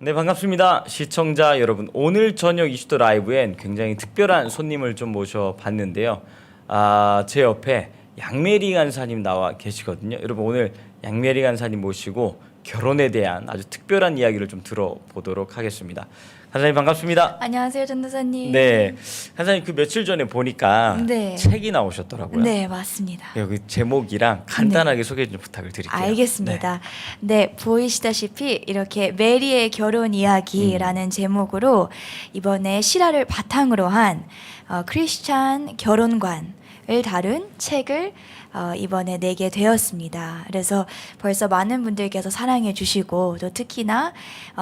네, 반갑습니다. 시청자 여러분. 오늘 저녁 이슈도 라이브엔 굉장히 특별한 손님을 좀 모셔봤는데요. 제 옆에 양메리 간사님 나와 계시거든요. 여러분 오늘 양메리 간사님 모시고 결혼에 대한 아주 특별한 이야기를 좀 들어보도록 하겠습니다. 간사님 반갑습니다. 안녕하세요, 전도사님. 네, 간사님 그 며칠 전에 보니까 네. 책이 나오셨더라고요. 네, 맞습니다. 그 제목이랑 간단하게 소개 좀 부탁을 드릴게요. 알겠습니다. 네, 보이시다시피 이렇게 메리의 결혼 이야기라는 제목으로 이번에 실화를 바탕으로 한 크리스찬 결혼관을 다룬 책을 이번에 내게 되었습니다. 그래서 벌써 많은 분들께서 사랑해 주시고 또 특히나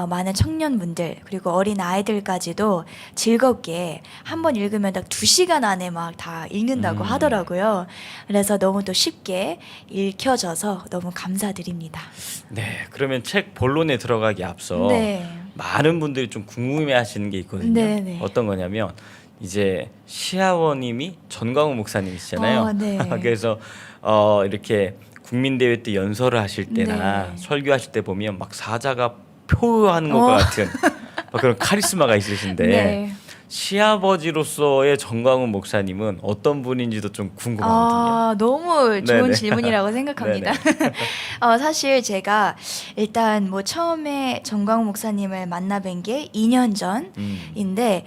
많은 청년분들 그리고 어린 아이들까지도 즐겁게 한 번 읽으면 딱 2시간 안에 막 다 읽는다고 하더라고요. 그래서 너무 또 쉽게 읽혀져서 너무 감사드립니다. 네, 그러면 책 본론에 들어가기 앞서 네. 많은 분들이 좀 궁금해하시는 게 있거든요. 네네. 어떤 거냐면 이제 시아버님이 전광훈 목사님이시잖아요. 네. 그래서 이렇게 국민대회 때 연설을 하실 때나 네. 설교하실 때 보면 막 사자가 표하는 것과 같은 막 그런 카리스마가 있으신데 네. 시아버지로서의 전광훈 목사님은 어떤 분인지도 좀 궁금하거든요. 너무 좋은 네네. 질문이라고 생각합니다. 사실 제가 일단 뭐 처음에 정광훈 목사님을 만나뵌 게 2년 전인데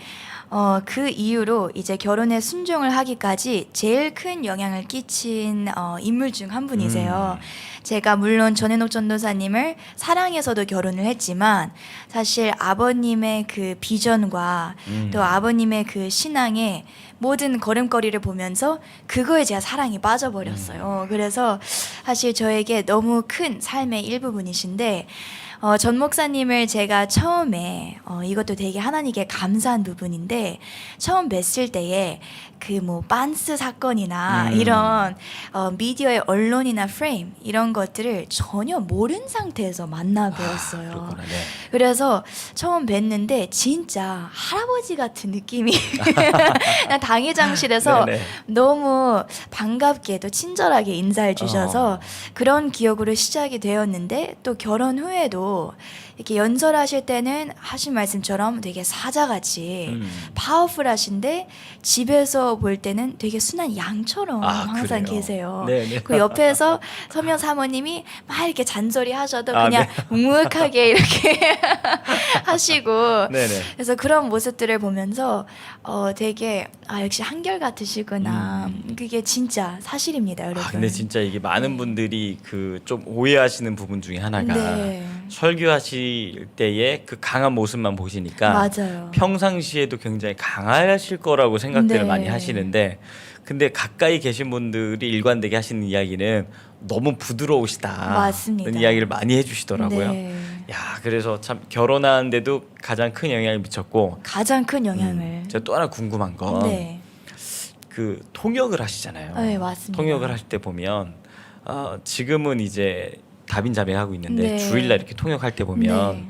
그 이후로 이제 결혼에 순종을 하기까지 제일 큰 영향을 끼친 인물 중 한 분이세요. 제가 물론 전해녹 전도사님을 사랑해서도 결혼을 했지만 사실 아버님의 그 비전과 또 아버님의 그 신앙의 모든 걸음걸이를 보면서 그거에 제가 사랑이 빠져버렸어요. 그래서 사실 저에게 너무 큰 삶의 일부분이신데 전 목사님을 제가 처음에 이것도 되게 하나님께 감사한 부분인데 처음 뵀을 때에 그 뭐 빤스 사건이나 이런 미디어의 언론이나 프레임 이런 것들을 전혀 모르는 상태에서 만나 뵈었어요. 그렇구나, 네. 그래서 처음 뵀는데 진짜 할아버지 같은 느낌이 그냥 당회장실에서 네네. 너무 반갑게도 친절하게 인사해 주셔서 그런 기억으로 시작이 되었는데 또 결혼 후에도 이렇게 연설하실 때는 하신 말씀처럼 되게 사자같이 파워풀하신데 집에서 볼 때는 되게 순한 양처럼 항상 그래요? 계세요. 네네. 그 옆에서 서명 사모님이 막 이렇게 잔소리 하셔도 아, 그냥 묵묵하게 이렇게 하시고 네네. 그래서 그런 모습들을 보면서 되게 역시 한결 같으시구나. 그게 진짜 사실입니다, 여러분. 근데 진짜 이게 많은 분들이 그 좀 오해하시는 부분 중에 하나가 네. 설교하실 때의 그 강한 모습만 보시니까 맞아요. 평상시에도 굉장히 강하실 거라고 생각들을 네. 많이 하시는데 근데 가까이 계신 분들이 일관되게 하시는 이야기는 너무 부드러우시다. 맞습니다. 그런 이야기를 많이 해주시더라고요. 네. 야, 그래서 참 결혼하는데도 가장 큰 영향을 미쳤고 가장 큰 영향을. 제가 또 하나 궁금한 건 네. 그 통역을 하시잖아요. 네, 맞습니다. 통역을 하실 때 보면 지금은 이제 다빈자매하고 있는데 네. 주일날 이렇게 통역할 때 보면 네.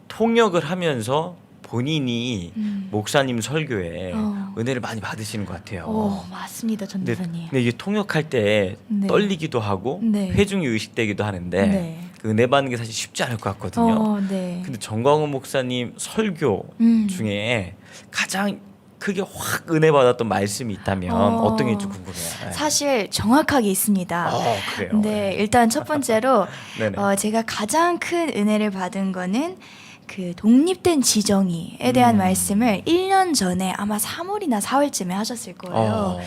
통역을 하면서 본인이 목사님 설교에 어. 은혜를 많이 받으시는 것 같아요. 맞습니다, 근데, 전도사님. 근데 이게 통역할 때 네. 떨리기도 하고 네. 회중이 의식되기도 하는데 네. 그 은혜 받는 게 사실 쉽지 않을 것 같거든요. 네. 근데 정광훈 목사님 설교 중에 가장 크게 확 은혜 받았던 말씀이 있다면 어떤 게 좀 궁금해요. 네. 사실 정확하게 있습니다. 그래요. 네, 일단 첫 번째로 네네. 제가 가장 큰 은혜를 받은 거는 그 독립된 지정의에 대한 말씀을 1년 전에 아마 3월이나 4월쯤에 하셨을 거예요.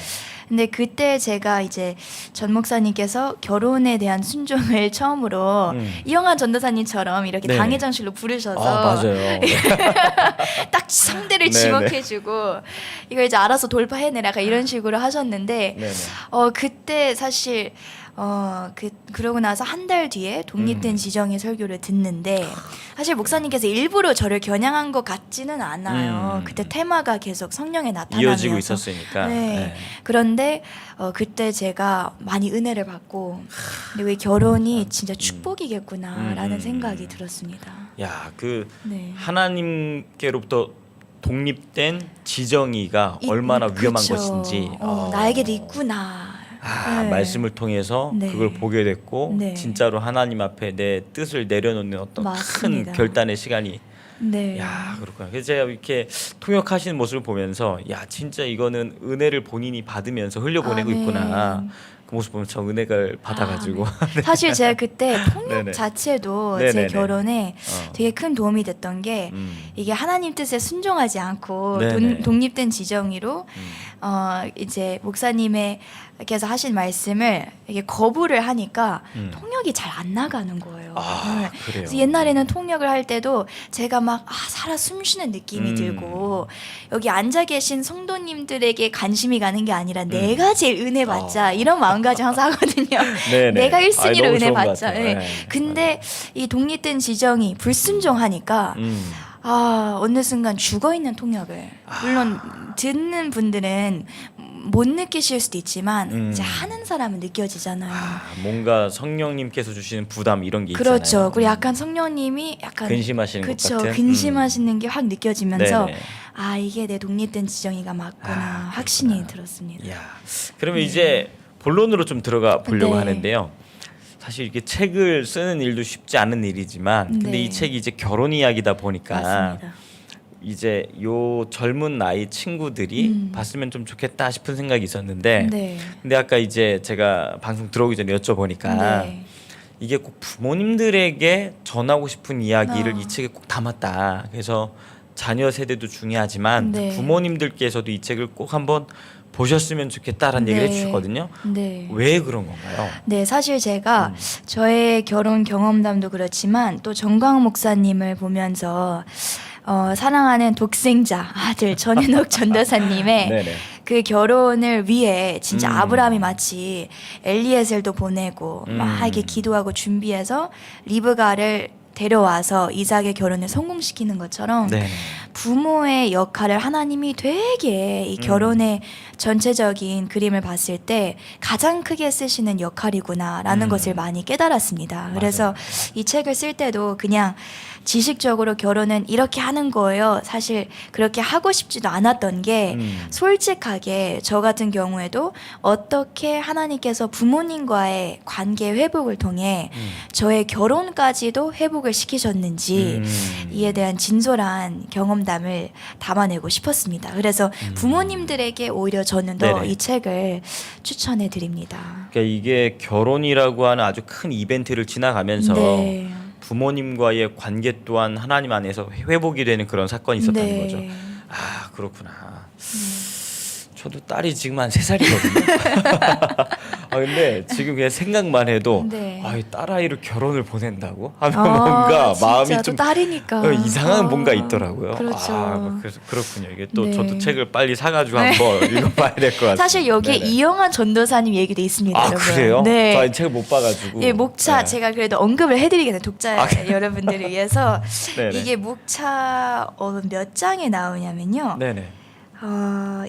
근데 그때 제가 이제 전 목사님께서 결혼에 대한 순종을 처음으로 이영환 전도사님처럼 이렇게 네. 당회장실로 부르셔서 맞아요. 딱 상대를 네네. 지목해주고 이거 이제 알아서 돌파해내라 약간 이런 식으로 하셨는데 네네. 그때 사실 그러고 나서 한 달 뒤에 독립된 지정의 설교를 듣는데 사실 목사님께서 일부러 저를 겨냥한 것 같지는 않아요. 그때 테마가 계속 성령의 나타남이어서 이어지고 있었으니까. 네. 네. 그런데 그때 제가 많이 은혜를 받고 근데 왜 결혼이 진짜 축복이겠구나라는 생각이 들었습니다. 야, 그 네. 하나님께로부터 독립된 지정의가 얼마나 위험한 그쵸. 것인지 나에게도 있구나. 네. 말씀을 통해서 네. 그걸 보게 됐고 네. 진짜로 하나님 앞에 내 뜻을 내려놓는 어떤 맞습니다. 큰 결단의 시간이 네. 야, 그렇구나. 그래서 제가 이렇게 통역하시는 모습을 보면서 야, 진짜 이거는 은혜를 본인이 받으면서 흘려보내고 아멘. 있구나. 그 모습 보면 저 은혜를 받아가지고. 네. 사실 제가 그때 통역 네네. 자체도 제 네네네. 결혼에 어. 되게 큰 도움이 됐던 게 이게 하나님 뜻에 순종하지 않고 네네. 독립된 지정의로 이제 목사님께서 하신 말씀을 이게 거부를 하니까 통역이 잘 안 나가는 거예요. 아, 네. 그래요. 그래서 옛날에는 통역을 할 때도 제가 막 살아 숨쉬는 느낌이 들고 여기 앉아 계신 성도님들에게 관심이 가는 게 아니라 내가 제일 은혜 받자 이런 마음가짐 항상 하거든요. 네네. 내가 1순위로 너무 은혜 좋은 것 받자. 같아요. 네. 네. 근데 이 독립된 지정이 불순종하니까 어느 순간 죽어 있는 통역을 물론 듣는 분들은 못 느끼실 수도 있지만 이제 하는 사람은 느껴지잖아요. 뭔가 성령님께서 주시는 부담 이런 게 그렇죠. 있잖아요. 그리고 약간 성령님이 약간 근심하시는 것 그쵸, 같은. 근심하시는 게 확 느껴지면서 네네. 이게 내 독립된 지정의가 맞구나 확신이 들었습니다. 이야. 그러면 이제 본론으로 좀 들어가 보려고 네. 하는데요. 사실 이게 책을 쓰는 일도 쉽지 않은 일이지만 근데 네. 이 책이 이제 결혼 이야기다 보니까 맞습니다. 이제 요 젊은 나이 친구들이 봤으면 좀 좋겠다 싶은 생각이 있었는데 네. 근데 아까 이제 제가 방송 들어오기 전에 여쭤보니까 네. 이게 꼭 부모님들에게 전하고 싶은 이야기를 아. 이 책에 꼭 담았다. 그래서 자녀 세대도 중요하지만 네. 부모님들께서도 이 책을 꼭 한번 보셨으면 좋겠다라는 얘기를 네. 해주셨거든요. 네. 왜 그런 건가요? 네, 사실 제가 저의 결혼 경험담도 그렇지만 또 정광 목사님을 보면서 사랑하는 독생자 아들 전현옥 전도사님의 네네. 그 결혼을 위해 진짜 음. 아브라함이 마치 엘리에셀도 보내고 막 이렇게 기도하고 준비해서 리브가를 데려와서 이삭의 결혼을 성공시키는 것처럼 네. 부모의 역할을 하나님이 되게 이 결혼의 전체적인 그림을 봤을 때 가장 크게 쓰시는 역할이구나라는 것을 많이 깨달았습니다. 그래서 이 책을 쓸 때도 그냥 지식적으로 결혼은 이렇게 하는 거예요. 사실 그렇게 하고 싶지도 않았던 게 솔직하게 저 같은 경우에도 어떻게 하나님께서 부모님과의 관계 회복을 통해 저의 결혼까지도 회복을 시키셨는지 이에 대한 진솔한 경험담을 담아내고 싶었습니다. 그래서 부모님들에게 오히려 저는 더 네네. 이 책을 추천해 드립니다. 그러니까 이게 결혼이라고 하는 아주 큰 이벤트를 지나가면서 네. 부모님과의 관계 또한 하나님 안에서 회복이 되는 그런 사건이 있었다는 네. 거죠. 아, 그렇구나. 저도 딸이 지금 한 3살이거든요. 근데 지금 그냥 생각만 해도 네. 이 딸아이를 결혼을 보낸다고 하면 뭔가 진짜 마음이 또 좀 딸이니까 이상한 뭔가 있더라고요. 그렇죠. 그래서 그렇군요. 이게 또 네. 저도 책을 빨리 사가지고 한번 읽어봐야 될 것 같아요. 사실 여기에 이영환 전도사님 얘기도 있습니다. 여러분. 그래요? 네. 저 아직 책을 못 봐가지고. 예, 목차 네. 제가 그래도 언급을 해드리겠네요. 독자 그래요? 여러분들을 위해서 네네. 이게 목차 몇 장에 나오냐면요. 네네.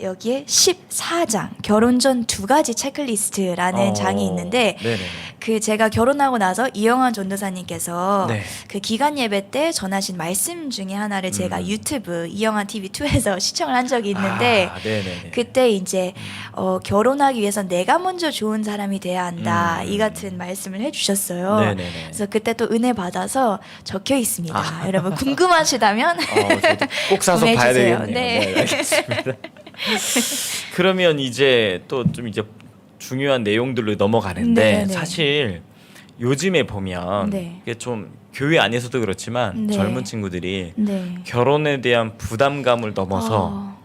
여기에 14장 결혼 전 2가지 체크리스트라는 장이 있는데 네네. 그 제가 결혼하고 나서 이영환 전도사님께서 네. 그 기간 예배 때 전하신 말씀 중에 하나를 제가 유튜브 이영환 TV2에서 시청을 한 적이 있는데 네네네. 그때 이제 결혼하기 위해서 내가 먼저 좋은 사람이 돼야 한다 이 같은 말씀을 해주셨어요. 네네네. 그래서 그때 또 은혜 받아서 적혀 있습니다. 여러분 궁금하시다면 저도 꼭 사서 구매해 봐야 주세요. 되겠네요. 네. 알겠습니다. 그러면 이제 또 좀 이제 중요한 내용들로 넘어가는데 네네. 사실 요즘에 보면 네. 이게 좀 교회 안에서도 그렇지만 네. 젊은 친구들이 네. 결혼에 대한 부담감을 넘어서 어,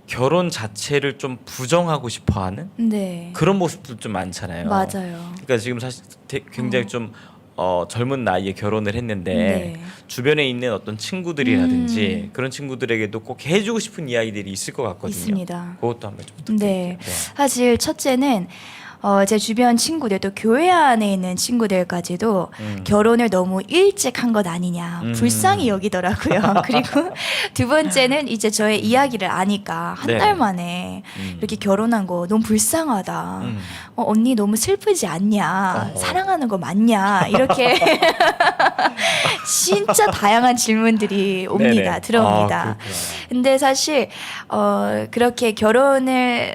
결혼 자체를 좀 부정하고 싶어하는 네. 그런 모습도 좀 많잖아요. 맞아요. 그러니까 지금 사실 굉장히 좀 젊은 나이에 결혼을 했는데 네. 주변에 있는 어떤 친구들이라든지 그런 친구들에게도 꼭 해주고 싶은 이야기들이 있을 것 같거든요. 있습니다. 그것도 한번 좀 부탁드릴게요. 네. 사실 첫째는 제 주변 친구들 또 교회 안에 있는 친구들까지도 결혼을 너무 일찍 한 것 아니냐 불쌍히 여기더라고요. 그리고 두 번째는 이제 저의 이야기를 아니까 한 네. 달 만에 이렇게 결혼한 거 너무 불쌍하다. 언니 너무 슬프지 않냐? 사랑하는 거 맞냐? 이렇게 진짜 다양한 질문들이 옵니다. 네네. 들어옵니다. 그렇구나. 근데 사실 그렇게 결혼에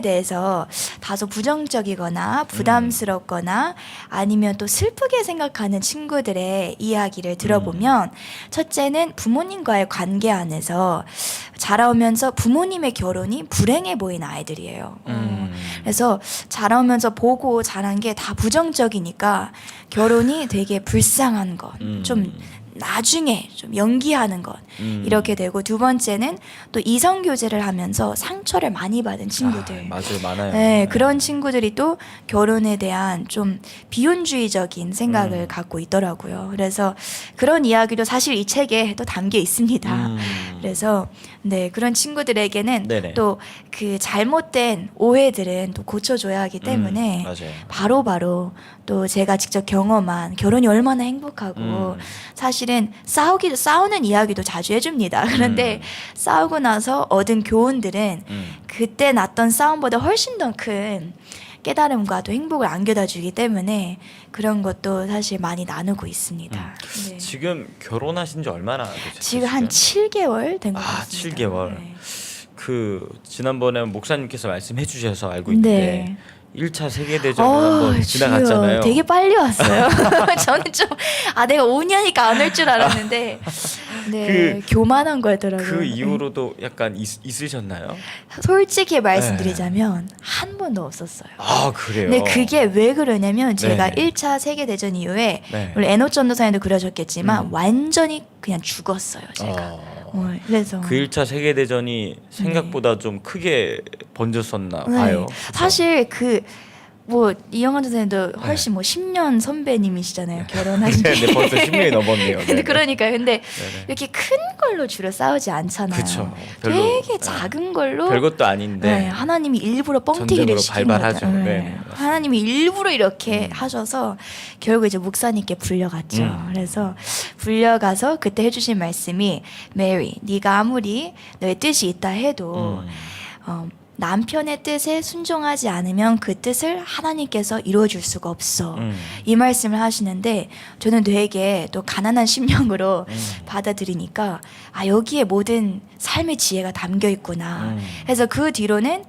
대해서 다소 부정적인 부정적이거나 부담스럽거나 아니면 또 슬프게 생각하는 친구들의 이야기를 들어보면 첫째는 부모님과의 관계 안에서 자라오면서 부모님의 결혼이 불행해 보이는 아이들이에요. 그래서 자라오면서 보고 자란 게 다 부정적이니까 결혼이 되게 불쌍한 것, 좀 나중에 좀 연기하는 것 이렇게 되고, 두 번째는 또 이성 교제를 하면서 상처를 많이 받은 친구들. 맞아요, 많아요. 네, 그런 친구들이 또 결혼에 대한 좀 비혼주의적인 생각을 갖고 있더라고요. 그래서 그런 이야기도 사실 이 책에 또 담겨 있습니다. 그래서 네, 그런 친구들에게는 네네. 또 그 잘못된 오해들은 또 고쳐줘야 하기 때문에 맞아요. 바로바로 또 제가 직접 경험한 결혼이 얼마나 행복하고 사실은 싸우는 이야기도 자주 해줍니다. 그런데 싸우고 나서 얻은 교훈들은 그때 났던 싸움보다 훨씬 더 큰 깨달음과 또 행복을 안겨다 주기 때문에 그런 것도 사실 많이 나누고 있습니다. 네. 지금 결혼하신 지 얼마나 되셨어요? 지금 한 7개월 된 것 같습니다. 7개월. 네. 그 지난번에 목사님께서 말씀해 주셔서 알고 있는데 네. 1차 세계대전을 한번 지나갔잖아요. 되게 빨리 왔어요. 저는 좀 내가 5년이니까 안 올 줄 알았는데 네, 교만한 거더라고요. 그 이후로도 약간 있으셨나요? 솔직히 말씀드리자면 한 번도 없었어요. 아, 그래요? 근데 그게 왜 그러냐면 제가 네. 1차 세계대전 이후에 네. 물론 에노 전도사님도 그러셨겠지만 완전히 그냥 죽었어요, 제가. 그래서 그 1차 세계대전이 생각보다 좀 크게 번졌었나 봐요. 그쵸? 사실 이영환 선생님도 훨씬 10년 선배님이시잖아요. 결혼하신 지. 네, 벌써 10년이 넘었네요. 근데 그러니까요. 근데 네네. 이렇게 큰 걸로 주로 싸우지 않잖아요. 그쵸. 되게 작은 걸로 별것도 아닌데 네, 하나님이 일부러 뻥튀기를 전쟁으로 시킨 발발하죠. 거죠. 네, 하나님이 일부러 이렇게 하셔서 결국 이제 목사님께 불려갔죠. 그래서 불려가서 그때 해주신 말씀이 메리, 네가 아무리 너의 뜻이 있다 해도 남편의 뜻에 순종하지 않으면 그 뜻을 하나님께서 이루어줄 수가 없어. 이 말씀을 하시는데 저는 되게 또 가난한 심령으로 받아들이니까 여기에 모든 삶의 지혜가 담겨 있구나. 그래서 그 뒤로는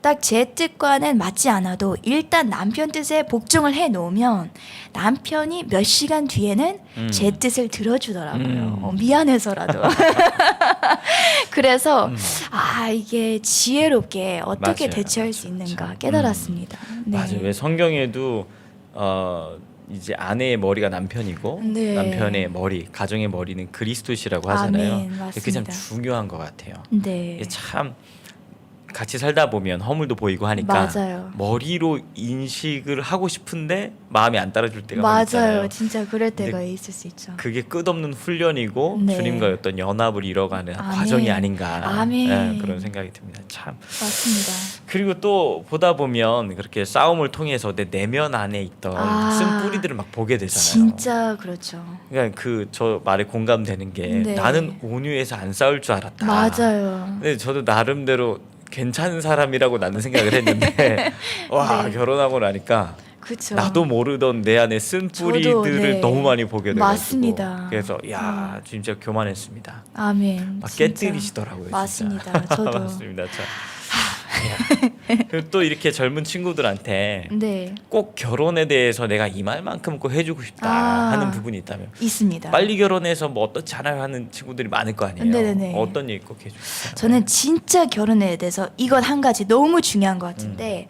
딱 제 뜻과는 맞지 않아도 일단 남편 뜻에 복종을 해 놓으면 남편이 몇 시간 뒤에는 제 뜻을 들어주더라고요. 미안해서라도. 그래서 이게 지혜롭게 어떻게 맞아요. 대처할 수 있는가 깨달았습니다. 네. 맞아요. 왜 성경에도 이제 아내의 머리가 남편이고 네. 남편의 머리, 가정의 머리는 그리스도시라고 하잖아요. 아멘, 그게 참 맞습니다. 중요한 것 같아요. 네. 이게 참 같이 살다 보면 허물도 보이고 하니까 맞아요. 머리로 인식을 하고 싶은데 마음이 안 따라줄 때가 맞아요. 많잖아요. 진짜 그럴 때가 근데 있을 수 있죠. 그게 끝없는 훈련이고 네. 주님과의 어떤 연합을 이뤄가는 아멘. 과정이 아닌가 아멘. 그런 생각이 듭니다. 참. 맞습니다. 그리고 또 보다 보면 그렇게 싸움을 통해서 내 내면 안에 있던 쓴뿌리들을 막 보게 되잖아요. 진짜 그렇죠. 그러니까 저 말에 공감되는 게 네. 나는 온유해서 안 싸울 줄 알았다. 맞아요. 근데 저도 나름대로 괜찮은 사람이라고 나는 생각을 했는데 와 네. 결혼하고 나니까 그렇죠. 나도 모르던 내 안에 쓴뿌리들을 네. 너무 많이 보게 돼가지고 맞습니다. 그래서 야 진짜 교만했습니다. 아멘. 막 진짜. 깨뜨리시더라고요. 맞습니다. 진짜. 저도. 맞습니다. 그리고 또 이렇게 젊은 친구들한테 네, 꼭 결혼에 대해서 내가 이 말만큼 꼭 해주고 싶다 하는 부분이 있다면 있습니다. 빨리 결혼해서 뭐 어떻지 않아요 하는 친구들이 많을 거 아니에요. 네네네. 어떤 얘기 꼭 해주세요. 저는 진짜 결혼에 대해서 이것 한 가지 너무 중요한 것 같은데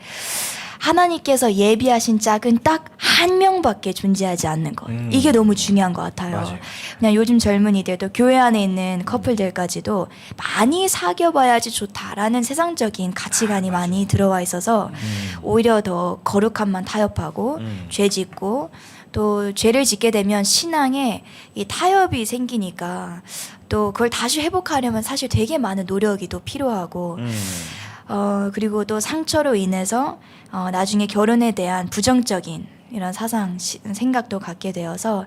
하나님께서 예비하신 짝은 딱 한 명밖에 존재하지 않는 것. 이게 너무 중요한 것 같아요. 맞아요. 그냥 요즘 젊은이들도 교회 안에 있는 커플들까지도 많이 사귀어봐야지 좋다라는 세상적인 가치관이 많이 들어와 있어서 오히려 더 거룩함만 타협하고 죄 짓고 또 죄를 짓게 되면 신앙에 이 타협이 생기니까 또 그걸 다시 회복하려면 사실 되게 많은 노력이 또 필요하고 그리고 또 상처로 인해서 나중에 결혼에 대한 부정적인 이런 생각도 갖게 되어서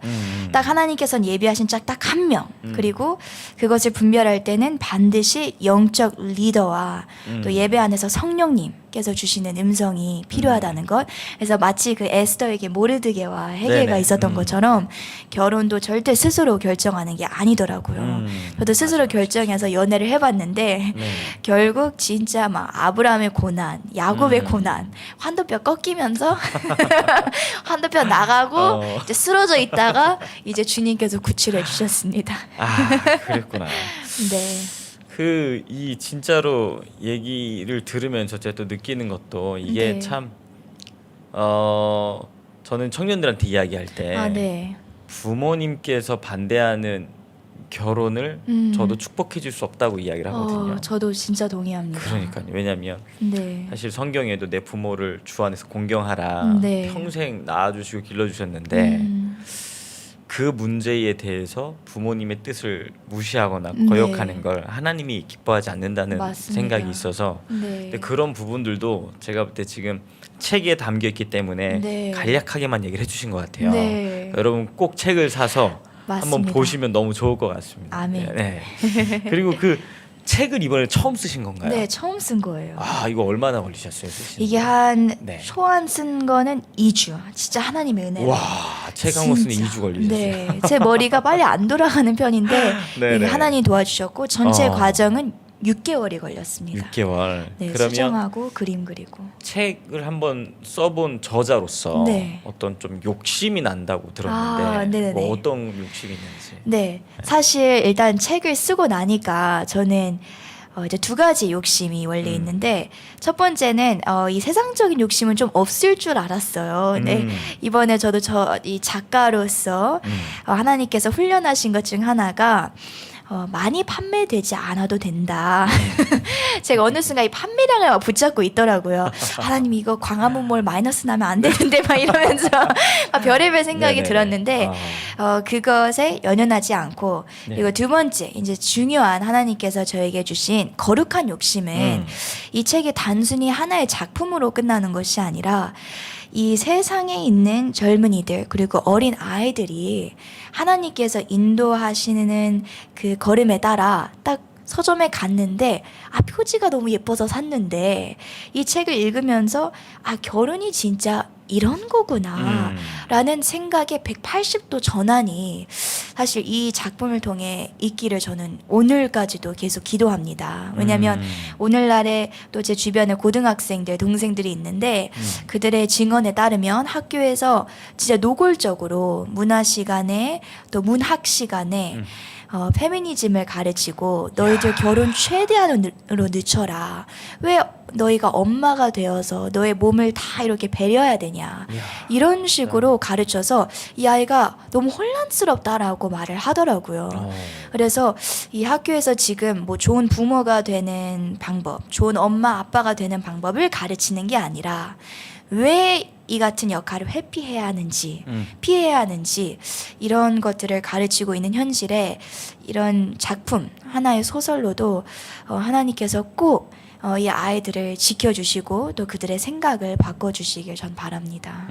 딱 하나님께서는 예비하신 짝 딱 한 명 그리고 그것을 분별할 때는 반드시 영적 리더와 또 예배 안에서 성령님 하나님께서 주시는 음성이 필요하다는 것. 그래서 마치 그 에스더에게 모르드게와 헤게가 네네. 있었던 것처럼 결혼도 절대 스스로 결정하는 게 아니더라고요. 저도 스스로 결정해서 연애를 해봤는데 네. 결국 진짜 막 아브라함의 고난, 야곱의 음. 고난, 환도뼈 꺾이면서 환도뼈 나가고 어. 이제 쓰러져 있다가 이제 주님께서 구출해 주셨습니다. 아, 그랬구나. 네. 그 이 진짜로 얘기를 들으면서 제가 또 느끼는 것도 이게 네. 참 저는 청년들한테 이야기할 때 아, 네. 부모님께서 반대하는 결혼을 저도 축복해 줄 수 없다고 이야기를 하거든요. 저도 진짜 동의합니다. 그러니까요. 왜냐하면 네. 사실 성경에도 내 부모를 주 안에서 공경하라 네. 평생 낳아주시고 길러주셨는데 음, 그 문제에 대해서 부모님의 뜻을 무시하거나 네. 거역하는 걸 하나님이 기뻐하지 않는다는 맞습니다. 생각이 있어서 네. 근데 그런 부분들도 제가 볼 때 지금 책에 담겨 있기 때문에 네. 간략하게만 얘기를 해주신 것 같아요. 네. 여러분 꼭 책을 사서 한번 맞습니다. 보시면 너무 좋을 것 같습니다. 아멘. 네. 그리고 그 책을 이번에 처음 쓰신 건가요? 네, 처음 쓴 거예요. 아 이거 얼마나 걸리셨어요? 쓰시는데? 이게 한 네. 초안 쓴 거는 2주. 진짜 하나님의 은혜. 와, 책 한 권 쓰는 2주 걸리셨어요. 네, 제 머리가 빨리 안 돌아가는 편인데 네네. 이게 하나님 도와주셨고 전체 어. 과정은 6개월이 걸렸습니다. 6개월. 네, 그러면 수정하고 그림 그리고. 책을 한번 써본 저자로서 네. 어떤 좀 욕심이 난다고 들었는데 아, 네네네. 뭐 어떤 욕심이 있는지. 네, 사실 일단 책을 쓰고 나니까 저는 이제 두 가지 욕심이 원래 있는데 첫 번째는 이 세상적인 욕심은 좀 없을 줄 알았어요. 네, 이번에 저도 이 작가로서 하나님께서 훈련하신 것 중 하나가 많이 판매되지 않아도 된다. 제가 어느 순간 이 판매량을 막 붙잡고 있더라고요. 하나님 이거 광화문몰 마이너스 나면 안 되는데 막 이러면서 막 별의별 생각이 네네네. 들었는데 그것에 연연하지 않고 네. 그리고 두 번째 이제 중요한 하나님께서 저에게 주신 거룩한 욕심은 이 책이 단순히 하나의 작품으로 끝나는 것이 아니라 이 세상에 있는 젊은이들 그리고 어린 아이들이 하나님께서 인도하시는 그 걸음에 따라 딱 서점에 갔는데 표지가 너무 예뻐서 샀는데 이 책을 읽으면서 결혼이 진짜 이런 거구나 라는 생각에 180도 전환이 사실 이 작품을 통해 있기를 저는 오늘까지도 계속 기도합니다. 왜냐하면 오늘날에 또 제 주변에 고등학생들 동생들이 있는데 그들의 증언에 따르면 학교에서 진짜 노골적으로 문화 시간에 또 문학 시간에 페미니즘을 가르치고 너희들 결혼 최대한으로 늦춰라. 왜 너희가 엄마가 되어서 너의 몸을 다 이렇게 배려해야 되냐. 이런 식으로 가르쳐서 이 아이가 너무 혼란스럽다라고 말을 하더라고요. 그래서 이 학교에서 지금 뭐 좋은 부모가 되는 방법, 좋은 엄마, 아빠가 되는 방법을 가르치는 게 아니라 왜 이 같은 역할을 회피해야 하는지 피해야 하는지 이런 것들을 가르치고 있는 현실에 이런 작품 하나의 소설로도 하나님께서 꼭 이 아이들을 지켜주시고 또 그들의 생각을 바꿔주시길 전 바랍니다.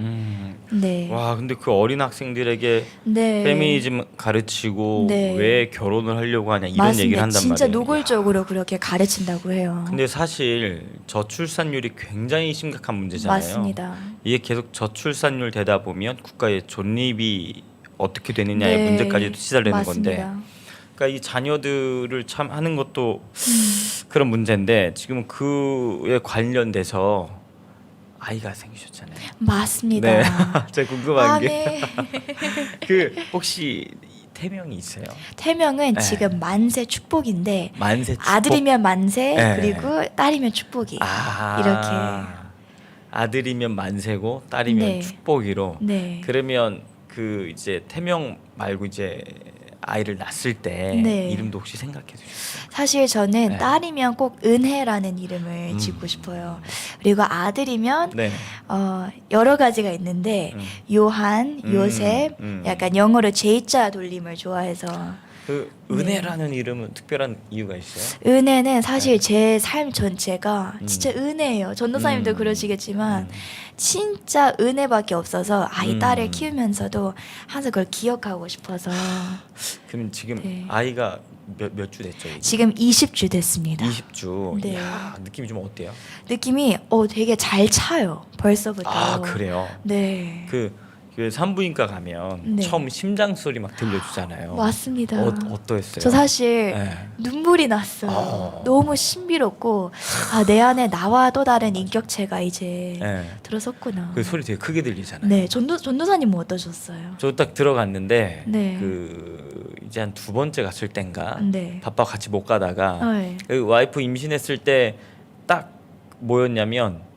네. 와 근데 그 어린 학생들에게 네. 페미니즘 가르치고 네. 왜 결혼을 하려고 하냐 이런 맞습니다. 얘기를 한단 진짜 말이에요. 노골적으로 그렇게 가르친다고 해요. 근데 사실 저출산율이 굉장히 심각한 문제잖아요. 맞습니다. 이게 계속 저출산율 되다 보면 국가의 존립이 어떻게 되느냐의 네. 문제까지도 시달되는 맞습니다. 건데 그러니까 이 자녀들을 참 하는 것도 그런 문제인데 지금은 그에 관련돼서 아이가 생기셨잖아요. 맞습니다. 네. 제가 궁금한 게 네. 그 혹시 태명이 있어요? 태명은 네. 지금 만세 축복인데 만세 축복. 아들이면 만세 네. 그리고 딸이면 축복이 이렇게. 아들이면 만세고 딸이면 네. 축복이로. 네. 그러면 그 이제 태명 말고 이제 아이를 낳았을 때 네. 이름도 혹시 생각해 두셨어요? 사실 저는 네. 딸이면 꼭 은혜라는 이름을 짓고 싶어요. 그리고 아들이면 네. 여러 가지가 있는데 요한, 요셉, 약간 영어로 J자 돌림을 좋아해서 그 네. 은혜라는 이름은 특별한 이유가 있어요? 은혜는 사실 제 삶 전체가 진짜 은혜예요. 전도사님도 그러시겠지만 진짜 은혜밖에 없어서 이 딸을 키우면서도 항상 그걸 기억하고 싶어서 그럼 지금 네. 아이가 몇 주 됐죠? 이게? 지금 20주 됐습니다. 20주. 네. 이야, 느낌이 좀 어때요? 느낌이 되게 잘 차요. 벌써부터. 아 그래요. 네. 그 산부인과 가면 네. 처음 심장 소리 막 들려주잖아요. 맞습니다. 어떠했어요? 저 사실 네. 눈물이 났어요. 너무 신비롭고 내 안에 나와 또 다른 인격체가 이제 네. 들어섰구나. 그 소리 되게 크게 들리잖아요. 네, 전도사님은 어떠셨어요? 저 딱 들어갔는데 네. 그 이제 한 두 번째 갔을 땐가 네. 바빠 같이 못 가다가 네. 그 와이프 임신했을 때 딱 뭐였냐면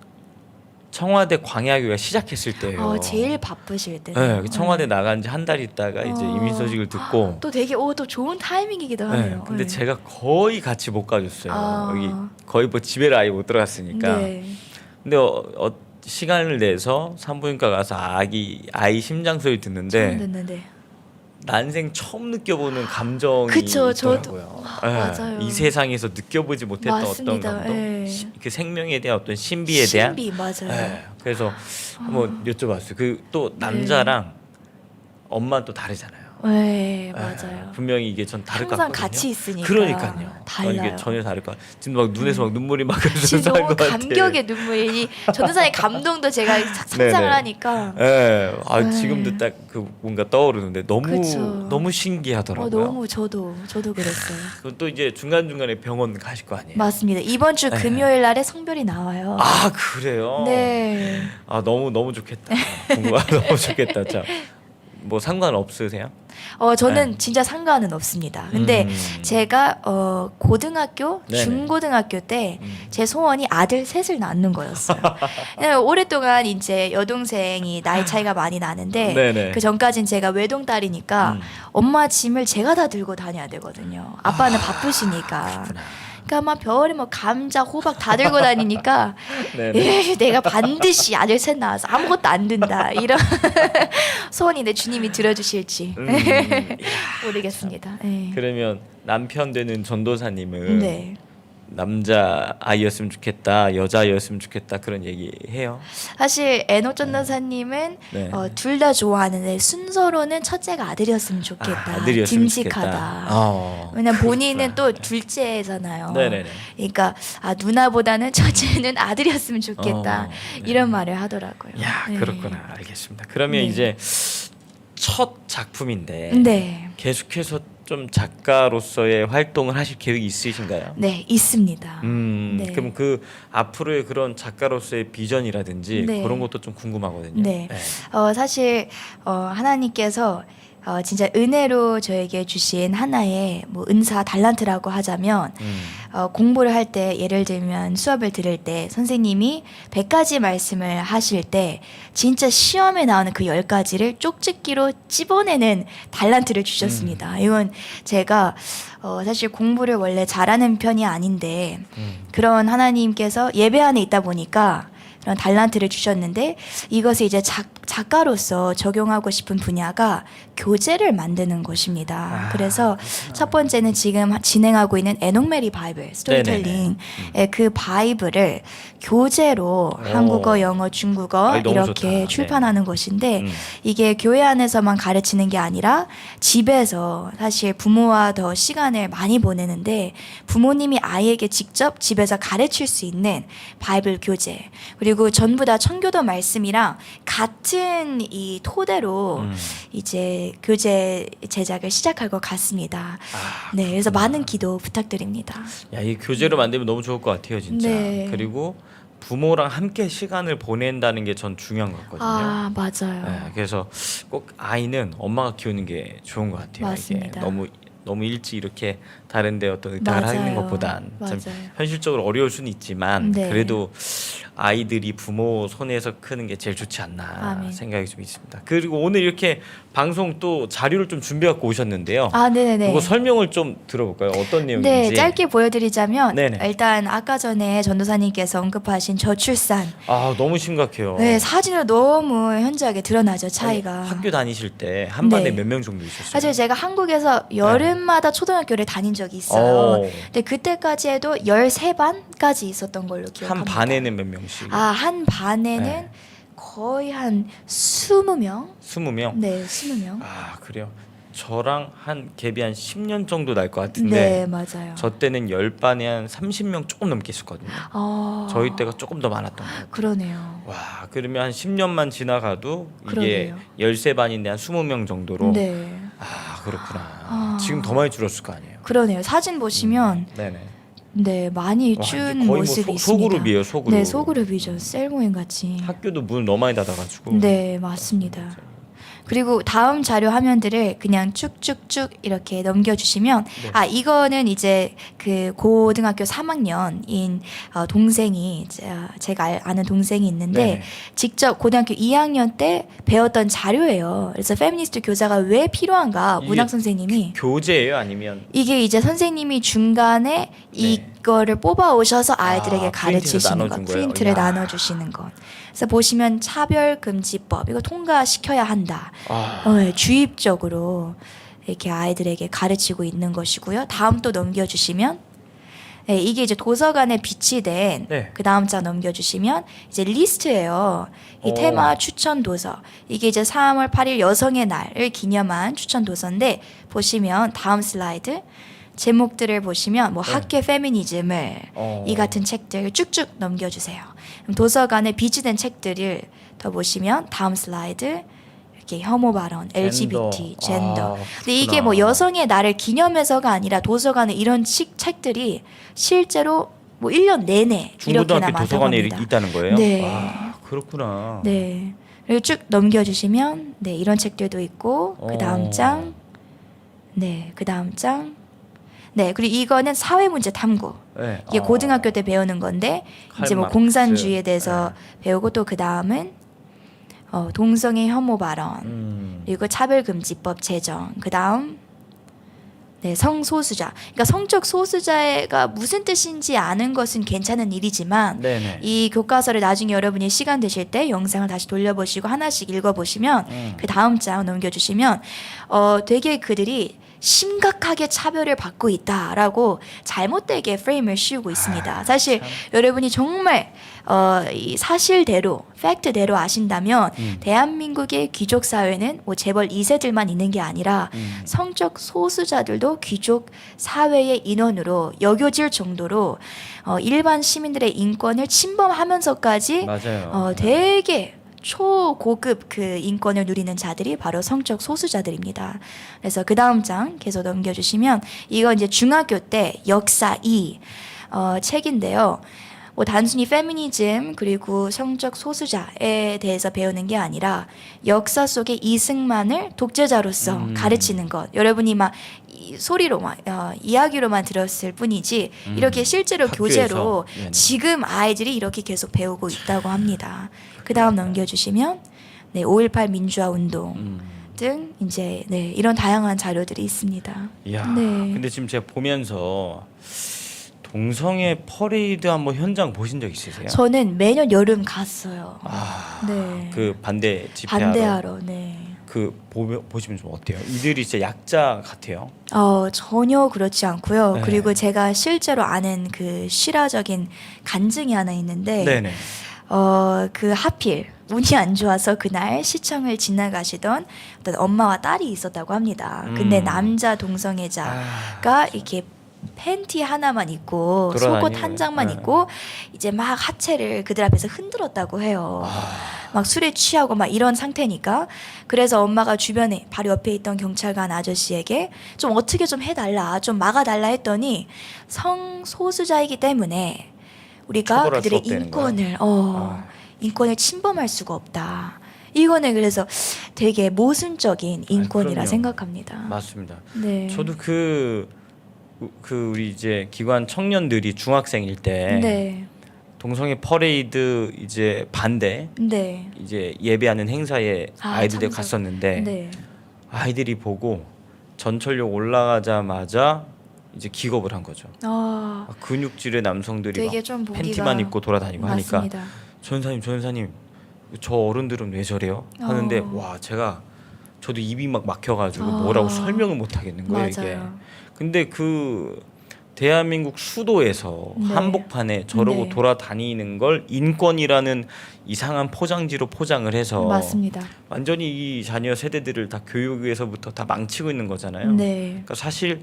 청와대 광야교가 시작했을 때예요. 제일 바쁘실 때. 네, 그 청와대 나간 지 한 달 있다가 이제 이민 소식을 듣고 또 되게 또 좋은 타이밍이기도 네, 하네요. 근데 네. 제가 거의 같이 못 가줬어요. 아. 여기 거의 뭐 집에를 아예 못 들어갔으니까. 네. 근데 시간을 내서 산부인과 가서 아이 심장 소리 듣는데 처음 듣는데. 난생 처음 느껴보는 감정이 그쵸, 있더라고요. 네, 맞아요. 이 세상에서 느껴보지 못했던 맞습니다. 어떤 감동, 네. 그 생명에 대한 어떤 신비에 대한. 신비 맞아요. 네, 그래서 한번 여쭤봤어요. 그 또 남자랑 엄마 또 다르잖아요. 네, 맞아요. 분명히 이게 전 다를 것 항상 같거든요. 같이 있으니까. 그러니까요. 달라요. 이게 전혀 다를 것 같아요. 지금 막 눈에서 막 눈물이 막 지금 흐르는 너무 것 같아요. 감격의 눈물이 전도사의 감동도 제가 상상을 네네. 하니까 예, 네. 지금도 딱 그 뭔가 떠오르는데 그쵸. 너무 신기하더라고요. 너무 저도 그랬어요. 그럼 또 이제 중간 중간에 병원 가실 거 아니에요? 맞습니다. 이번 주 네. 금요일 날에 성별이 나와요. 아 그래요? 네. 너무 좋겠다. 너무 좋겠다. 자, 뭐 상관 없으세요? 저는 진짜 상관은 없습니다. 근데 제가 고등학교, 네네. 중고등학교 때 제 소원이 아들 셋을 낳는 거였어요. 왜냐면 오랫동안 이제 여동생이 나이 차이가 많이 나는데 네네. 그 전까진 제가 외동딸이니까 엄마 짐을 제가 다 들고 다녀야 되거든요. 아빠는 바쁘시니까. 그러니까 막 별이 뭐 감자, 호박 다 들고 다니니까 네네. 내가 반드시 아들 셋 낳아서 아무것도 안 든다 이런 소원인데 주님이 들어주실지 모르겠습니다. 네. 그러면 남편 되는 전도사님은 네. 남자 아이였으면 좋겠다, 여자 아이였으면 좋겠다 그런 얘기 해요. 사실 에녹 전도사님은 네. 둘 다 좋아하는데 순서로는 첫째가 아들이었으면 좋겠다. 아들이었으면 듬직하다. 좋겠다. 왜냐면 본인은 또 둘째잖아요. 네네네. 그러니까 누나보다는 첫째는 아들이었으면 좋겠다. 네. 이런 말을 하더라고요. 야 네. 그렇구나. 알겠습니다. 그러면 네. 이제 첫 작품인데 네. 계속해서 좀 작가로서의 활동을 하실 계획이 있으신가요? 네, 있습니다. 네. 그럼 그 앞으로의 그런 작가로서의 비전이라든지 네. 그런 것도 좀 궁금하거든요. 네. 사실 하나님께서 진짜 은혜로 저에게 주신 하나의 뭐 은사 달란트라고 하자면 공부를 할 때 예를 들면 수업을 들을 때 선생님이 100가지 말씀을 하실 때 진짜 시험에 나오는 그 10가지를 쪽집기로 찝어내는 달란트를 주셨습니다. 이건 제가 사실 공부를 원래 잘하는 편이 아닌데 그런 하나님께서 예배 안에 있다 보니까 그런 달란트를 주셨는데 이것을 이제 작가로서 적용하고 싶은 분야가 교재를 만드는 것입니다. 그래서 첫 번째는 지금 진행하고 있는 에녹 메리 바이블 스토리텔링의 그 바이블을 교재로 한국어, 영어, 중국어 아이, 너무 이렇게 좋다. 출판하는 것인데 이게 교회 안에서만 가르치는 게 아니라 집에서 사실 부모와 더 시간을 많이 보내는데 부모님이 아이에게 직접 집에서 가르칠 수 있는 바이블 교재 그리고 전부 다 청교도 말씀이랑 같은 이 토대로 이제 교재 제작을 시작할 것 같습니다. 네, 그래서 많은 기도 부탁드립니다. 야, 이 교재로 만들면 너무 좋을 것 같아요, 진짜. 네. 그리고 부모랑 함께 시간을 보낸다는 게 전 중요한 것 같거든요. 맞아요. 네, 그래서 꼭 아이는 엄마가 키우는 게 좋은 것 같아요. 맞습니다. 이게 너무 일찍 이렇게 다른데 어떤 의탁을 하는 맞아요. 것보단 참 맞아요. 현실적으로 어려울 수는 있지만 네. 그래도 아이들이 부모 손에서 크는 게 제일 좋지 않나 아멘. 생각이 좀 있습니다. 그리고 오늘 이렇게 방송 또 자료를 좀 준비해 갖고 오셨는데요. 네네네. 그거 설명을 좀 들어볼까요? 어떤 내용인지. 네, 짧게 보여드리자면 네네. 일단 아까 전에 전도사님께서 언급하신 저출산 너무 심각해요. 네, 사진으로 너무 현저하게 드러나죠 차이가. 아니, 학교 다니실 때 한 반에 네. 몇 명 정도 있었어요? 사실 제가 한국에서 여름마다 초등학교를 다닌 적이 있어요. 근데 그때까지 해도 13반까지 있었던 걸로 한 기억합니다. 반에는 몇 명씩? 한 반에는 네. 거의 한 20명? 20명? 네, 20명. 그래요. 저랑 한 갭이 한 10년 정도 날 것 네, 같은데 맞아요. 저 때는 10반에 한 30명 조금 넘게 있었거든요. 저희 때가 조금 더 많았던 것 같아요. 그러네요. 와, 그러면 한 10년만 지나가도 이게 그러게요. 13반인데 한 20명 정도로. 네. 아, 그렇구나. 아. 지금 더 많이 줄었을 거 아니에요. 그러네요. 사진 보시면 네네. 네, 많이 와, 이제 준 거의 뭐 모습이 있습니다. 소그룹이에요, 소그룹. 네, 소그룹이죠. 셀모임 같이. 학교도 문 너무 많이 닫아가지고. 네, 맞습니다. 그리고 다음 자료 화면들을 그냥 쭉쭉쭉 이렇게 넘겨주시면 네. 아 이거는 이제 그 고등학교 3학년인 동생이 제가 아는 동생이 있는데 네네. 직접 고등학교 2학년 때 배웠던 자료예요. 그래서 페미니스트 교사가 왜 필요한가 이게 문학 선생님이 교재예요, 아니면 이게 이제 선생님이 중간에 이거를 뽑아 오셔서 아이들에게 아, 가르치시는 것, 프린트를 나눠준 거예요? 프린트를 이야. 나눠주시는 것. 그래서 보시면 차별금지법 이거 통과시켜야 한다. 아, 네, 주입적으로 이렇게 아이들에게 가르치고 있는 것이고요. 다음 또 넘겨주시면 네, 이게 이제 도서관에 비치된 네. 그 다음 장 넘겨주시면 이제 리스트예요. 이 오. 테마 추천 도서 이게 이제 3월 8일 여성의 날을 기념한 추천 도서인데 보시면 다음 슬라이드 제목들을 보시면 뭐 네. 학교 페미니즘을 이 같은 책들 쭉쭉 넘겨주세요. 그럼 도서관에 비치된 책들을 더 보시면 다음 슬라이드 이렇게 혐오 발언, LGBT, 젠더. 근데 이게 뭐 여성의 날을 기념해서가 아니라 도서관에 이런 책들이 실제로 뭐 1년 내내 이렇게나 중고등학교 많다고 도서관에 합니다. 있다는 거예요? 네. 와, 그렇구나. 네. 그리고 쭉 넘겨주시면 네 이런 책들도 있고 그 다음 장, 네, 그 다음 장, 네 그리고 이거는 사회문제 탐구. 네. 이게 고등학교 때 배우는 건데 이제 뭐 칼 공산주의에 대해서 마르크스. 배우고 또 그 다음은 동성애 혐오 발언 그리고 차별금지법 제정 그 다음 네 성소수자 그러니까 성적 소수자가 무슨 뜻인지 아는 것은 괜찮은 일이지만 네네. 이 교과서를 나중에 여러분이 시간 되실 때 영상을 다시 돌려보시고 하나씩 읽어보시면 그 다음 장 넘겨주시면 되게 그들이 심각하게 차별을 받고 있다라고 잘못되게 프레임을 씌우고 있습니다. 사실 여러분이 정말 이 사실대로 팩트대로 아신다면 대한민국의 귀족 사회는 뭐 재벌 2세들만 있는 게 아니라 성적 소수자들도 귀족 사회의 인원으로 여겨질 정도로 일반 시민들의 인권을 침범하면서까지 맞아요. 되게 초고급 그 인권을 누리는 자들이 바로 성적 소수자들입니다. 그래서 그 다음 장 계속 넘겨주시면 이건 이제 중학교 때 역사 2 책인데요. 뭐 단순히 페미니즘 그리고 성적 소수자에 대해서 배우는 게 아니라 역사 속의 이승만을 독재자로서 가르치는 것. 여러분이 막 소리로 막 이야기로만 들었을 뿐이지 이렇게 실제로 학교에서. 교재로 네네. 지금 아이들이 이렇게 계속 배우고 있다고 합니다. 그 다음 넘겨주시면 네, 5.18 민주화 운동 등 이제 네, 이런 다양한 자료들이 있습니다. 이야. 네. 근데 지금 제가 보면서 동성애 퍼레이드 한번 현장 보신 적 있으세요? 저는 매년 여름 갔어요. 아, 네. 그 반대 집회하러. 반대하러. 네. 그 보시면 좀 어때요? 이들이 진짜 약자 같아요. 전혀 그렇지 않고요. 네. 그리고 제가 실제로 아는 그 실화적인 간증이 하나 있는데 네네. 그 하필 운이 안 좋아서 그날 시청을 지나가시던 어떤 엄마와 딸이 있었다고 합니다. 근데 남자 동성애자가 이렇게 팬티 하나만 입고 속옷 돌아다니는 한 장만 네. 입고 이제 막 하체를 그들 앞에서 흔들었다고 해요. 막 술에 취하고 막 이런 상태니까 그래서 엄마가 주변에 바로 옆에 있던 경찰관 아저씨에게 좀 어떻게 좀 해달라 좀 막아달라 했더니 성소수자이기 때문에 우리가 처벌할 수 그들의 없다는 인권을 아. 인권을 침범할 수가 없다. 이거는 그래서 되게 모순적인 인권이라 그럼요. 생각합니다. 맞습니다. 네. 저도 그 우리 이제 기관 청년들이 중학생일 때 네. 동성애 퍼레이드 이제 반대 네. 이제 예배하는 행사에 아이들이 참석. 갔었는데 네. 아이들이 보고 전철역 올라가자마자 이제 기겁을 한 거죠. 근육질의 남성들이 되게 막 좀 보기가 팬티만 입고 돌아다니고 하니까 맞습니다. 전사님 저 어른들은 왜 저래요? 하는데 와 저도 입이 막 막혀가지고 뭐라고 설명을 못 하겠는 거예요 이게. 맞아요. 근데 그 대한민국 수도에서 네. 한복판에 저러고 네. 돌아다니는 걸 인권이라는 이상한 포장지로 포장을 해서 맞습니다. 완전히 이 자녀 세대들을 다 교육에서부터 다 망치고 있는 거잖아요. 네. 그러니까 사실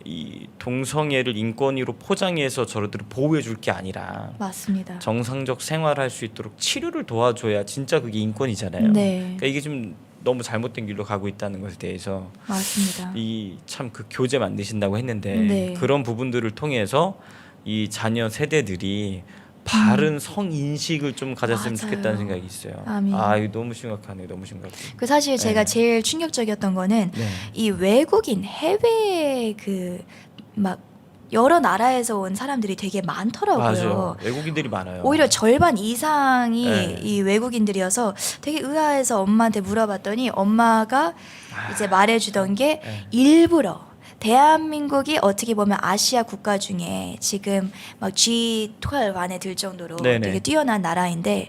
이 동성애를 인권위로 포장해서 저들을 보호해 줄 게 아니라 맞습니다. 정상적 생활할 수 있도록 치료를 도와줘야 진짜 그게 인권이잖아요. 네. 그러니까 이게 좀 너무 잘못된 길로 가고 있다는 것에 대해서 맞습니다. 이 참 그 교재 만드신다고 했는데 네. 그런 부분들을 통해서 이 자녀 세대들이 바른 성 인식을 좀 가졌으면 맞아요. 좋겠다는 생각이 있어요. 아멘. 아, 이거 너무 심각하네요. 너무 심각해. 그 사실 제가 네. 제일 충격적이었던 거는 네. 이 외국인 해외 그 막 여러 나라에서 온 사람들이 되게 많더라고요. 맞아요. 외국인들이 많아요. 오히려 절반 이상이 네. 이 외국인들이어서 되게 의아해서 엄마한테 물어봤더니 엄마가 이제 말해주던 게 네. 일부러 대한민국이 어떻게 보면 아시아 국가 중에 지금 막 G12 안에 들 정도로 네네. 되게 뛰어난 나라인데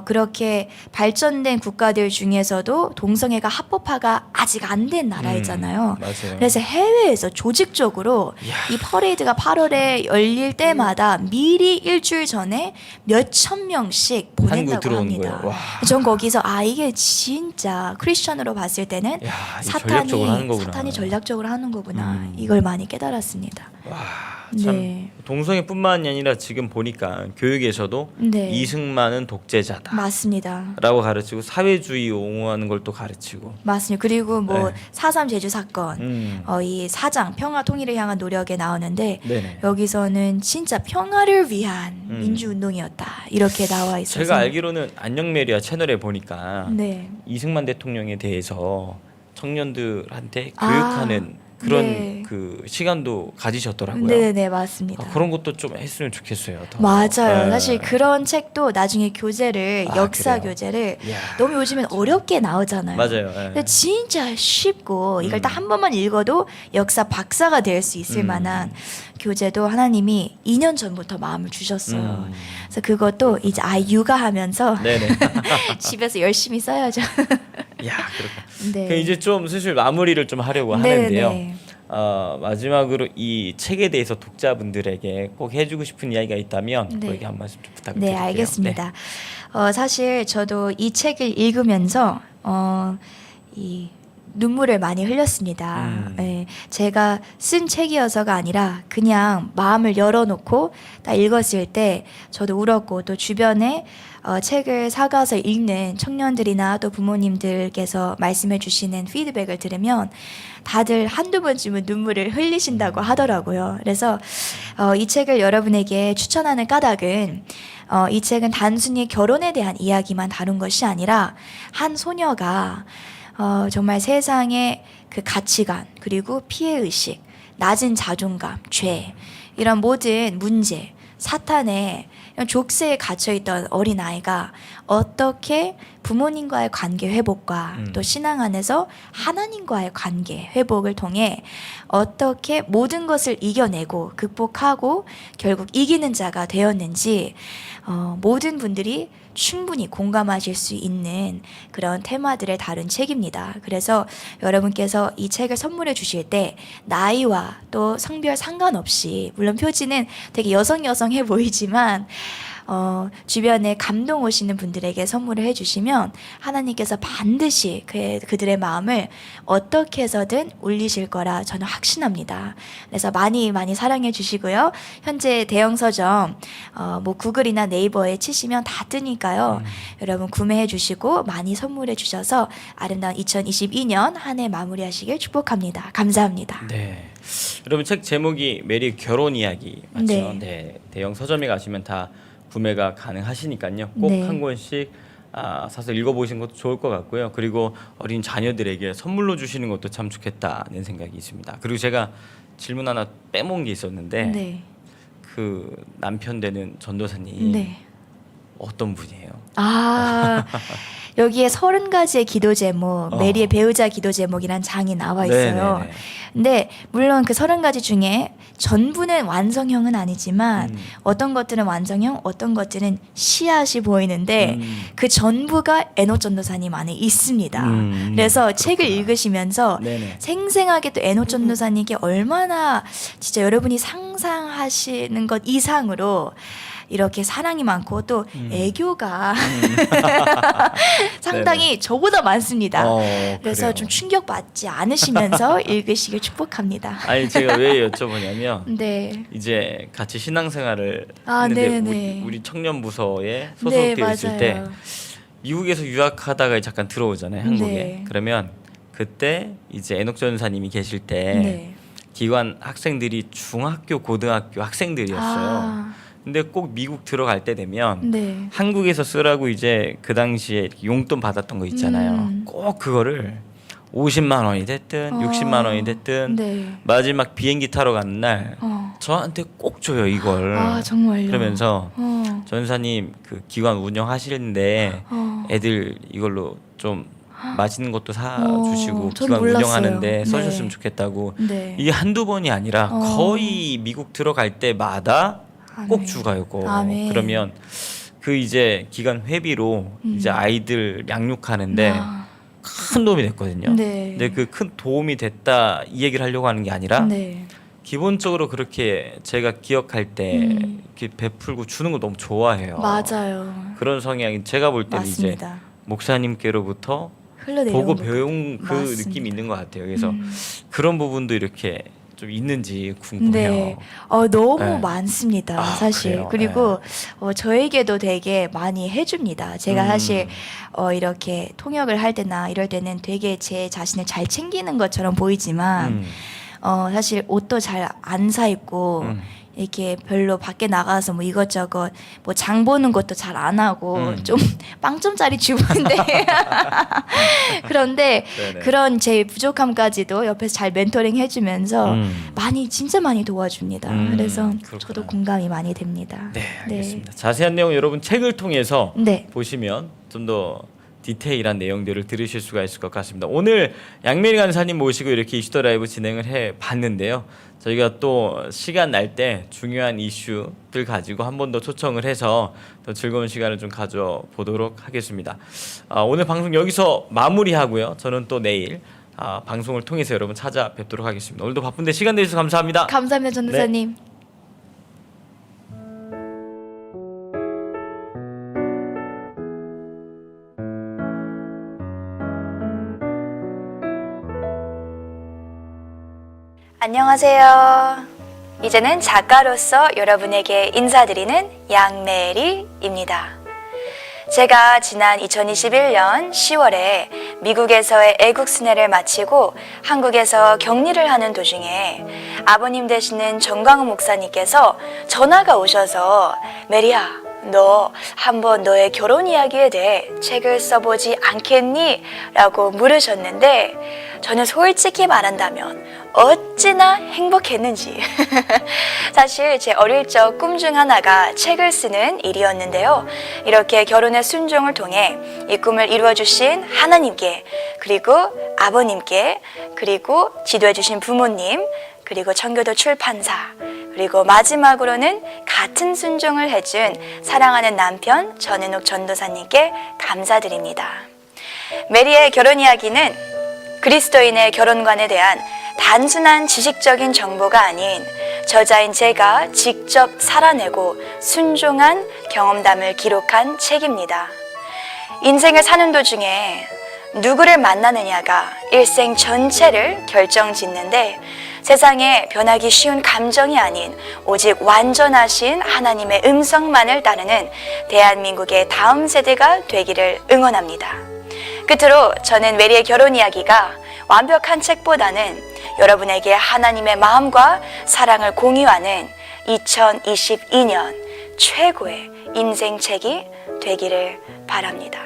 그렇게 발전된 국가들 중에서도 동성애가 합법화가 아직 안 된 나라이잖아요. 맞아요. 그래서 해외에서 조직적으로 이야. 이 퍼레이드가 8월에 열릴 때마다 미리 일주일 전에 몇천 명씩 한국 보낸다고 들어오는 합니다. 거예요. 와. 전 거기서 이게 진짜 크리스천으로 봤을 때는 야, 이 전략적으로 하는 거구나. 사탄이 전략적으로 하는 거구나. 이걸 많이 깨달았습니다. 와, 참 네. 동성애뿐만이 아니라 지금 보니까 교육에서도 네. 이승만은 독재자다. 맞습니다. 라고 가르치고 사회주의 옹호하는 걸 또 가르치고. 맞습니다. 그리고 뭐 네. 4.3 제주 사건, 이 사장 평화 통일을 향한 노력에 나오는데 네네. 여기서는 진짜 평화를 위한 민주 운동이었다 이렇게 나와 있어서 제가 알기로는 안녕메리아 채널에 보니까 네. 이승만 대통령에 대해서 청년들한테 아, 교육하는 그런 네. 그 시간도 가지셨더라고요. 네네 맞습니다. 그런 것도 좀 했으면 좋겠어요. 더. 맞아요. 네. 사실 그런 책도 나중에 교재를 역사 그래요? 교재를 이야. 너무 요즘엔 어렵게 나오잖아요. 맞아요. 네. 근데 진짜 쉽고 이걸 딱 한 번만 읽어도 역사 박사가 될 수 있을 만한 교재도 하나님이 2년 전부터 마음을 주셨어요. 그래서 그것도 이제 육아하면서 네네. 집에서 열심히 써야죠. 야, 그렇군. 네. 그 이제 좀 슬슬 마무리를 좀 하려고 하는데요. 네. 마지막으로 이 책에 대해서 독자분들에게 꼭 해주고 싶은 이야기가 있다면 네. 그에게 한 말씀 좀 부탁드릴게요. 네, 알겠습니다. 사실 저도 이 책을 읽으면서 이 눈물을 많이 흘렸습니다. 네, 제가 쓴 책이어서가 아니라 그냥 마음을 열어놓고 딱 읽었을 때 저도 울었고 또 주변에 책을 사가서 읽는 청년들이나 또 부모님들께서 말씀해 주시는 피드백을 들으면 다들 한두 번쯤은 눈물을 흘리신다고 하더라고요. 그래서 이 책을 여러분에게 추천하는 까닭은 이 책은 단순히 결혼에 대한 이야기만 다룬 것이 아니라 한 소녀가 정말 세상의 그 가치관 그리고 피해의식, 낮은 자존감, 죄 이런 모든 문제, 사탄의 족쇄에 갇혀있던 어린아이가 어떻게 부모님과의 관계 회복과 또 신앙 안에서 하나님과의 관계 회복을 통해 어떻게 모든 것을 이겨내고 극복하고 결국 이기는 자가 되었는지 모든 분들이 충분히 공감하실 수 있는 그런 테마들을 다룬 책입니다. 그래서 여러분께서 이 책을 선물해 주실 때 나이와 또 성별 상관없이 물론 표지는 되게 여성해 보이지만 주변에 감동 오시는 분들에게 선물을 해주시면 하나님께서 반드시 그들의 마음을 어떻게 해서든 울리실 거라 저는 확신합니다. 그래서 많이 사랑해 주시고요. 현재 대형 서점 뭐 구글이나 네이버에 치시면 다 뜨니까요. 여러분 구매해 주시고 많이 선물해 주셔서 아름다운 2022년 한 해 마무리하시길 축복합니다. 감사합니다. 네. 여러분 책 제목이 메리 결혼 이야기 맞죠? 네. 네. 대형 서점에 가시면 다 구매가 가능하시니까요. 꼭 네. 한 권씩 사서 읽어보시는 것도 좋을 것 같고요. 그리고 어린 자녀들에게 선물로 주시는 것도 참 좋겠다는 생각이 있습니다. 그리고 제가 질문 하나 빼먹은 게 있었는데 네. 그 남편 되는 전도사님 네. 어떤 분이에요? 아, 여기에 30가지의 기도 제목, 메리의 배우자 기도 제목이란 장이 나와 있어요. 네네네. 근데 물론 그 30가지 중에 전부는 완성형은 아니지만 어떤 것들은 완성형, 어떤 것들은 씨앗이 보이는데 그 전부가 에녹 전도사님 안에 있습니다. 그래서 책을 읽으시면서 네네. 생생하게 또 에녹 전도사님께 얼마나 진짜 여러분이 상상하시는 것 이상으로 이렇게 사랑이 많고 또 애교가 상당히 저보다 많습니다. 그래서 그래요. 좀 충격받지 않으시면서 읽으시길 축복합니다. 아니 제가 왜 여쭤보냐면 네. 이제 같이 신앙생활을 아, 했는데 네네. 우리 청년 부서에 네, 소속되어 있을 맞아요. 때 미국에서 유학하다가 잠깐 들어오잖아요, 한국에. 네. 그러면 그때 이제 에녹 전사님이 계실 때 네. 기관 학생들이 중학교, 고등학교 학생들이었어요. 아, 근데 꼭 미국 들어갈 때 되면 네. 한국에서 쓰라고 이제 그 당시에 이렇게 용돈 받았던 거 있잖아요. 꼭 그거를 50만 원이 됐든 60만 원이 됐든 네. 마지막 비행기 타러 가는 날 저한테 꼭 줘요, 이걸. 아, 정말요? 그러면서 어. 전사님 그 기관 운영하시는데 어. 애들 이걸로 좀 맛있는 것도 사 어, 주시고 전 기관 몰랐어요. 운영하는데 네. 써주셨으면 좋겠다고. 네. 이게 한두 번이 아니라 거의 미국 들어갈 때마다 꼭 아멘. 주가요. 꼭. 아멘. 그러면 그 이제 기관 회비로 이제 아이들 양육하는데 큰 도움이 됐거든요. 네. 근데 그 큰 도움이 됐다 이 얘기를 하려고 하는 게 아니라 네. 기본적으로 그렇게 제가 기억할 때 이렇게 베풀고 주는 거 너무 좋아해요. 맞아요. 그런 성향이 제가 볼 때는 이제 맞습니다. 목사님께로부터 흘러내려온 보고 것 배운 그 맞습니다. 느낌이 있는 것 같아요. 그래서 그런 부분도 이렇게 좀 있는지 궁금해요. 네, 너무 네. 많습니다, 아, 사실. 그래요? 그리고 저에게도 되게 많이 해줍니다. 제가 사실 이렇게 통역을 할 때나 이럴 때는 되게 제 자신을 잘 챙기는 것처럼 보이지만 사실 옷도 잘 안 사 입고 이렇게 별로 밖에 나가서 뭐 이것저것 뭐 장 보는 것도 잘 안 하고 좀 빵점짜리 주부인데 그런데 네네. 그런 제 부족함까지도 옆에서 잘 멘토링 해주면서 많이 진짜 많이 도와줍니다. 그래서 그렇구나. 저도 공감이 많이 됩니다. 네, 알겠습니다. 자세한 내용 여러분 책을 통해서 네. 보시면 좀 더 디테일한 내용들을 들으실 수가 있을 것 같습니다. 오늘 양메리 간사님 모시고 이렇게 이슈더 라이브 진행을 해 봤는데요. 저희가 또 시간 날 때 중요한 이슈들 가지고 한 번 더 초청을 해서 더 즐거운 시간을 좀 가져보도록 하겠습니다. 오늘 방송 여기서 마무리하고요. 저는 또 내일 방송을 통해서 여러분 찾아뵙도록 하겠습니다. 오늘도 바쁜데 시간 내주셔서 감사합니다. 감사합니다, 전도사님. 안녕하세요. 이제는 작가로서 여러분에게 인사드리는 양메리입니다. 제가 지난 2021년 10월에 미국에서의 애국 순회를 마치고 한국에서 격리를 하는 도중에 아버님 되시는 정광훈 목사님께서 전화가 오셔서 메리야, 너 한번 너의 결혼 이야기에 대해 책을 써보지 않겠니? 라고 물으셨는데 저는 솔직히 말한다면 어찌나 행복했는지 사실 제 어릴 적 꿈 중 하나가 책을 쓰는 일이었는데요. 이렇게 결혼의 순종을 통해 이 꿈을 이루어주신 하나님께, 그리고 아버님께, 그리고 지도해주신 부모님, 그리고 청교도 출판사, 그리고 마지막으로는 같은 순종을 해준 사랑하는 남편 전은옥 전도사님께 감사드립니다. 메리의 결혼 이야기는 그리스도인의 결혼관에 대한 단순한 지식적인 정보가 아닌 저자인 제가 직접 살아내고 순종한 경험담을 기록한 책입니다. 인생을 사는 도중에 누구를 만나느냐가 일생 전체를 결정짓는데 세상에 변하기 쉬운 감정이 아닌 오직 완전하신 하나님의 음성만을 따르는 대한민국의 다음 세대가 되기를 응원합니다. 끝으로 저는 메리의 결혼 이야기가 완벽한 책보다는 여러분에게 하나님의 마음과 사랑을 공유하는 2022년 최고의 인생책이 되기를 바랍니다.